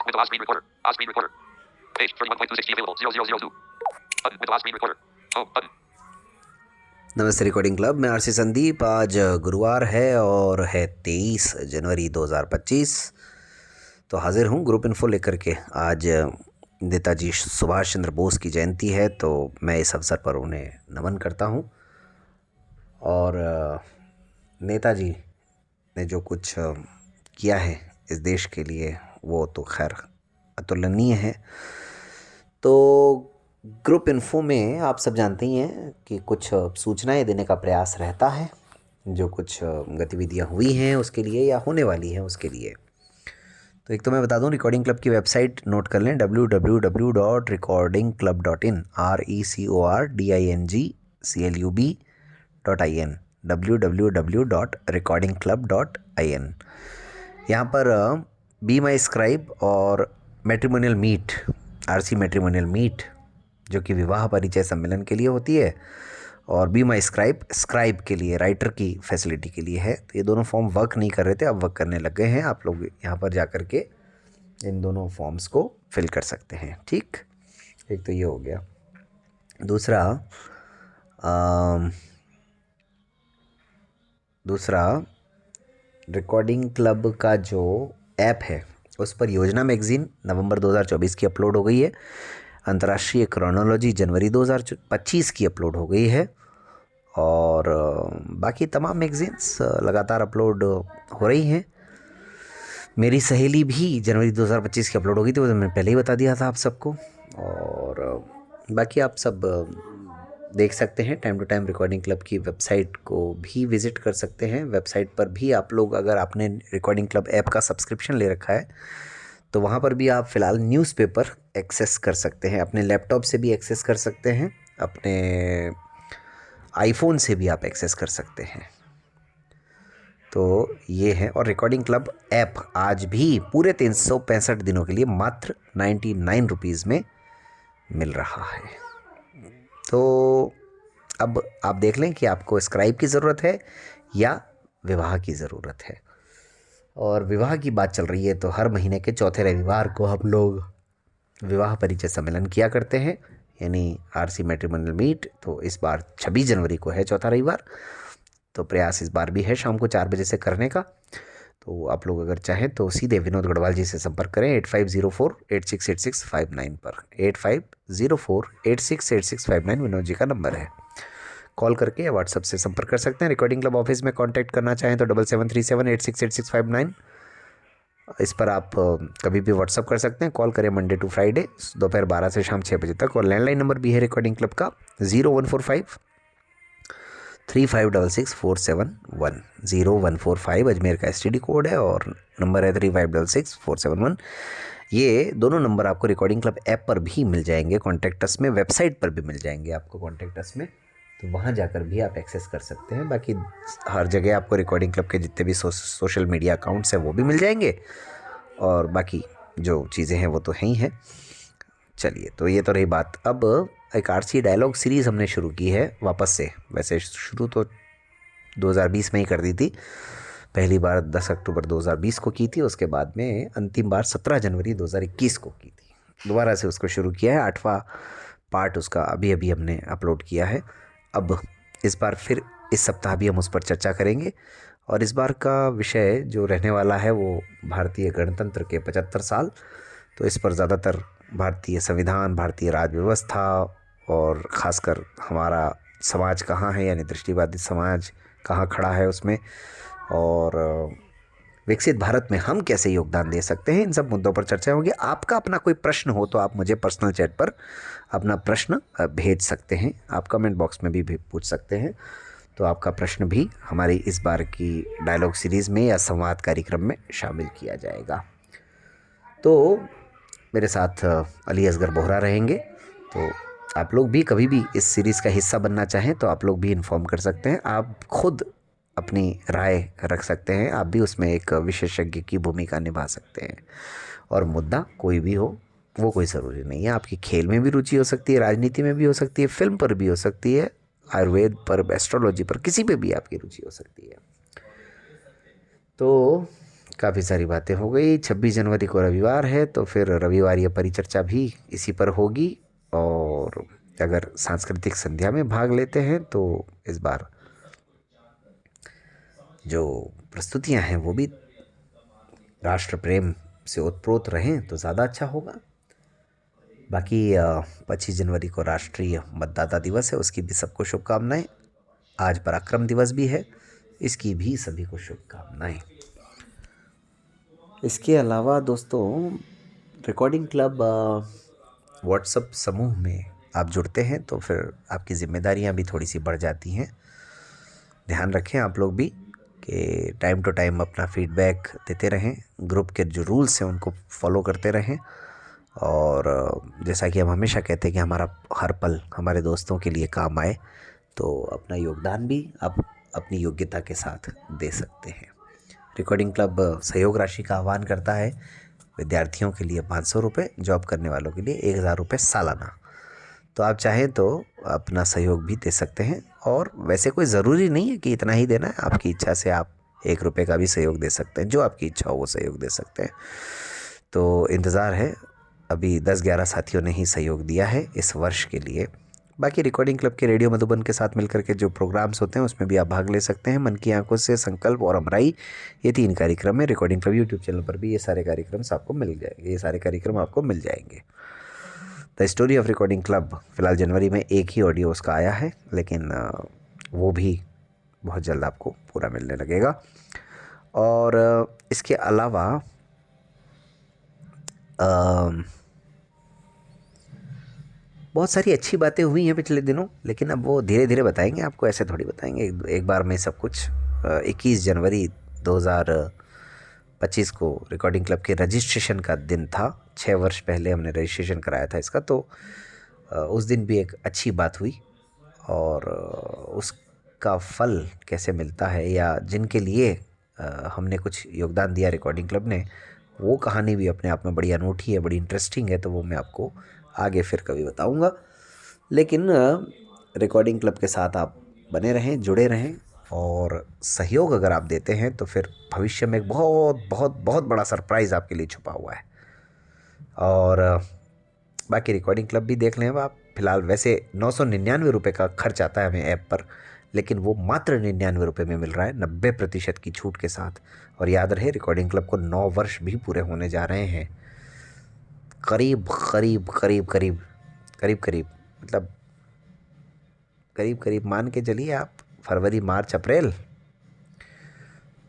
With the last screen recorder. Last screen recorder. Page 31.26G available. 0002. Button. With the last screen recorder. Oh, button. नमस्ते recording club में RC Sandeep. आज गुरुवार है और है 23 जनवरी 2025। तो हाजिर हूँ ग्रुप इन्फो लेकर के। आज नेताजी सुभाष चंद्र बोस की जयंती है, तो मैं इस अवसर पर उन्हें नमन करता हूँ। और नेताजी ने जो कुछ किया है इस देश के लिए, वो तो खैर अतुलनीय है। तो ग्रुप इन्फो में आप सब जानते ही हैं कि कुछ सूचनाएं देने का प्रयास रहता है, जो कुछ गतिविधियां हुई हैं उसके लिए या होने वाली हैं उसके लिए। तो एक तो मैं बता दूं, रिकॉर्डिंग क्लब की वेबसाइट नोट कर लें, www.recordingclub.in recordingclub.in www.recordingclub.in। यहाँ पर बी माई स्क्राइब और matrimonial meet, RC matrimonial meet जो कि विवाह परिचय सम्मेलन के लिए होती है, और बी माई स्क्राइब के लिए, राइटर की फैसिलिटी के लिए है। तो ये दोनों फॉर्म वर्क नहीं कर रहे थे, अब वर्क करने लग गए हैं। आप लोग यहाँ पर जा कर के इन दोनों फॉर्म्स को फिल कर सकते हैं। ठीक, एक तो ये हो गया। दूसरा रिकॉर्डिंग क्लब का जो ऐप है उस पर योजना मैगज़ीन नवंबर 2024 की अपलोड हो गई है। अंतर्राष्ट्रीय क्रोनोलॉजी जनवरी 2025 की अपलोड हो गई है। और बाकी तमाम मैगज़ीन्स लगातार अपलोड हो रही हैं। मेरी सहेली भी जनवरी 2025 की अपलोड हो गई थी, वो तो मैंने पहले ही बता दिया था आप सबको। और बाकी आप सब देख सकते हैं time to time. Recording club की वेबसाइट को भी विज़िट कर सकते हैं। वेबसाइट पर भी आप लोग, अगर आपने रिकॉर्डिंग क्लब ऐप का सब्सक्रिप्शन ले रखा है, तो वहाँ पर भी आप फ़िलहाल न्यूज़पेपर एक्सेस कर सकते हैं। अपने लैपटॉप से भी एक्सेस कर सकते हैं, अपने आईफोन से भी आप एक्सेस कर सकते हैं। तो ये है। और रिकॉर्डिंग क्लब ऐप आज भी पूरे 365 दिनों के लिए मात्र 99 रुपीज़ में मिल रहा है। तो अब आप देख लें कि आपको स्क्राइब की ज़रूरत है या विवाह की ज़रूरत है। और विवाह की बात चल रही है तो हर महीने के चौथे रविवार को हम लोग विवाह परिचय सम्मेलन किया करते हैं, यानी आरसी मैट्रिमोनियल मीट। तो इस बार 26 जनवरी को है चौथा रविवार। तो प्रयास इस बार भी है शाम को 4 बजे से करने का। तो आप लोग अगर चाहें तो सीधे विनोद गढ़वाल जी से संपर्क करें 8504868659 पर। 8504868659 विनोद जी का नंबर है। कॉल करके या व्हाट्सएप से संपर्क कर सकते हैं। रिकॉर्डिंग क्लब ऑफिस में कांटेक्ट करना चाहें तो 7737868659 इस पर आप कभी भी व्हाट्सअप कर सकते हैं। कॉल करें मंडे टू फ्राइडे दोपहर 12 से शाम 6 बजे तक। और लैंडलाइन नंबर भी है रिकॉर्डिंग क्लब का 0145 3566 471 0145 अजमेर का STD कोड है और नंबर है 3566 471। ये दोनों नंबर आपको रिकॉर्डिंग क्लब ऐप पर भी मिल जाएंगे, कॉन्टैक्ट अस में, वेबसाइट पर भी मिल जाएंगे आपको कॉन्टैक्ट अस में। तो वहाँ जाकर भी आप एक्सेस कर सकते हैं। बाकी हर जगह आपको रिकॉर्डिंग क्लब के जितने भी सोशल मीडिया अकाउंट्स हैं वो भी मिल जाएंगे, और बाकी जो चीज़ें हैं वो तो हैं ही हैं। चलिए, तो ये तो रही बात। अब एक आरसी डायलॉग सीरीज़ हमने शुरू की है वापस से। वैसे शुरू तो 2020 में ही कर दी थी, पहली बार 10 अक्टूबर 2020 को की थी, उसके बाद में अंतिम बार 17 जनवरी 2021 को की थी। दोबारा से उसको शुरू किया है। 8वां पार्ट उसका अभी अभी हमने अपलोड किया है। अब इस बार फिर इस सप्ताह भी हम उस पर चर्चा करेंगे। और इस बार का विषय जो रहने वाला है वो भारतीय गणतंत्र के 75 साल। तो इस पर ज़्यादातर भारतीय संविधान, भारतीय राज्य व्यवस्था, और ख़ासकर हमारा समाज कहाँ है, यानी दृष्टिबाधित समाज कहाँ खड़ा है उसमें, और विकसित भारत में हम कैसे योगदान दे सकते हैं, इन सब मुद्दों पर चर्चा होगी। आपका अपना कोई प्रश्न हो तो आप मुझे पर्सनल चैट पर अपना प्रश्न भेज सकते हैं। आप कमेंट बॉक्स में भी पूछ सकते हैं। तो आपका प्रश्न भी हमारी इस बार की डायलॉग सीरीज़ में या संवाद कार्यक्रम में शामिल किया जाएगा। तो मेरे साथ अली असगर बोहरा रहेंगे। तो आप लोग भी कभी भी इस सीरीज़ का हिस्सा बनना चाहें तो आप लोग भी इन्फॉर्म कर सकते हैं। आप खुद अपनी राय रख सकते हैं, आप भी उसमें एक विशेषज्ञ की भूमिका निभा सकते हैं। और मुद्दा कोई भी हो, वो कोई ज़रूरी नहीं है। आपकी खेल में भी रुचि हो सकती है, राजनीति में भी हो सकती है, फिल्म पर भी हो सकती है, आयुर्वेद पर, एस्ट्रोलॉजी पर, किसी पे भी आपकी रुचि हो सकती है। तो काफ़ी सारी बातें हो गई। 26 जनवरी को रविवार है, तो फिर रविवार ये परिचर्चा भी इसी पर होगी। और अगर सांस्कृतिक संध्या में भाग लेते हैं तो इस बार जो प्रस्तुतियां हैं वो भी राष्ट्र प्रेम से ओतप्रोत रहें तो ज़्यादा अच्छा होगा। बाकी 25 जनवरी को राष्ट्रीय मतदाता दिवस है, उसकी भी सबको शुभकामनाएं। आज पराक्रम दिवस भी है, इसकी भी सभी को शुभकामनाएं। इसके अलावा दोस्तों, रिकॉर्डिंग क्लब व्हाट्सएप समूह में आप जुड़ते हैं तो फिर आपकी जिम्मेदारियां भी थोड़ी सी बढ़ जाती हैं। ध्यान रखें आप लोग भी कि टाइम टू टाइम अपना फीडबैक देते रहें, ग्रुप के जो रूल्स हैं उनको फॉलो करते रहें। और जैसा कि हम हमेशा कहते हैं कि हमारा हर पल हमारे दोस्तों के लिए काम आए, तो अपना योगदान भी आप अपनी योग्यता के साथ दे सकते हैं। रिकॉर्डिंग क्लब सहयोग राशि का आह्वान करता है। विद्यार्थियों के लिए 500 रुपये, जॉब करने वालों के लिए 1000 रुपये सालाना। तो आप चाहें तो अपना सहयोग भी दे सकते हैं, और वैसे कोई ज़रूरी नहीं है कि इतना ही देना है। आपकी इच्छा से आप 1 रुपये का भी सहयोग दे सकते हैं, जो आपकी इच्छा हो वो सहयोग दे सकते हैं। तो इंतज़ार है, अभी 10-11 साथियों ने ही सहयोग दिया है इस वर्ष के लिए। बाकी रिकॉर्डिंग क्लब के रेडियो मधुबन के साथ मिलकर के जो प्रोग्राम्स होते हैं उसमें भी आप भाग ले सकते हैं। मन की आंखों से, संकल्प और अमराई, ये 3 कार्यक्रम है। रिकॉर्डिंग क्लब यूट्यूब चैनल पर भी ये सारे कार्यक्रम आपको मिल जाएंगे, ये सारे कार्यक्रम आपको मिल जाएंगे। The story of recording club, फिलहाल जनवरी में एक ही ऑडियो उसका आया है, लेकिन वो भी बहुत जल्द आपको पूरा मिलने लगेगा। और इसके अलावा बहुत सारी अच्छी बातें हुई हैं पिछले दिनों, लेकिन अब वो धीरे धीरे बताएंगे आपको, ऐसे थोड़ी बताएंगे एक बार में सब कुछ। 21 जनवरी 2025 को रिकॉर्डिंग क्लब के रजिस्ट्रेशन का दिन था। 6 वर्ष पहले हमने रजिस्ट्रेशन कराया था इसका, तो उस दिन भी एक अच्छी बात हुई। और उसका फल कैसे मिलता है, या जिनके लिए हमने कुछ योगदान दिया रिकॉर्डिंग क्लब ने, वो कहानी भी अपने आप में बड़ी अनूठी है, बड़ी इंटरेस्टिंग है। तो वो मैं आपको आगे फिर कभी बताऊंगा। लेकिन रिकॉर्डिंग क्लब के साथ आप बने रहें, जुड़े रहें, और सहयोग अगर आप देते हैं तो फिर भविष्य में एक बहुत बहुत बहुत बड़ा सरप्राइज़ आपके लिए छुपा हुआ है। और बाकी रिकॉर्डिंग क्लब भी देख लें आप। फ़िलहाल वैसे 999 रुपये का खर्च आता है हमें ऐप पर, लेकिन वो मात्र 99 रुपये में मिल रहा है, 90% की छूट के साथ। और याद रहे, रिकॉर्डिंग क्लब को 9 वर्ष भी पूरे होने जा रहे हैं। करीब मतलब करीब मान के चलिए आप, फरवरी, मार्च, अप्रैल,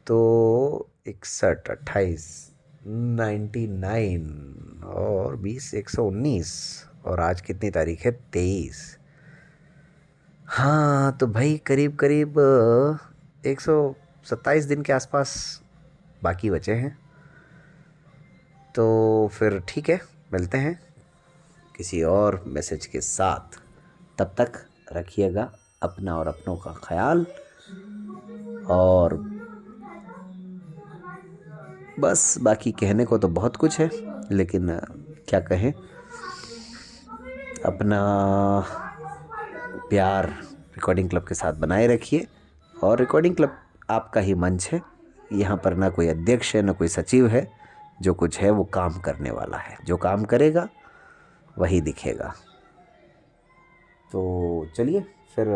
तो 61, 28, 99 और 20, 119, और आज कितनी तारीख है? 23। हाँ, तो भाई करीब 127 दिन के आसपास बाकी बचे हैं। तो फिर ठीक है, मिलते हैं किसी और मैसेज के साथ। तब तक रखिएगा अपना और अपनों का ख्याल। और बस बाकी कहने को तो बहुत कुछ है, लेकिन क्या कहें, अपना प्यार रिकॉर्डिंग क्लब के साथ बनाए रखिए। और रिकॉर्डिंग क्लब आपका ही मंच है, यहाँ पर ना कोई अध्यक्ष है, ना कोई सचिव है। जो कुछ है वो काम करने वाला है, जो काम करेगा वही दिखेगा। तो चलिए फिर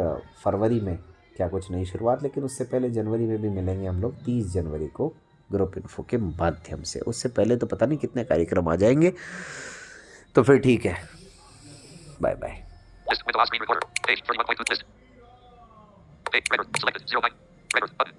फरवरी में क्या कुछ नई शुरुआत, लेकिन उससे पहले जनवरी में भी मिलेंगे हम लोग 30 जनवरी को ग्रुप इन्फो के माध्यम से। उससे पहले तो पता नहीं कितने कार्यक्रम आ जाएंगे। तो फिर ठीक है, bye bye. List with the last screen recorder. Page 31.2 list. Page record selected 0 byte. Record button.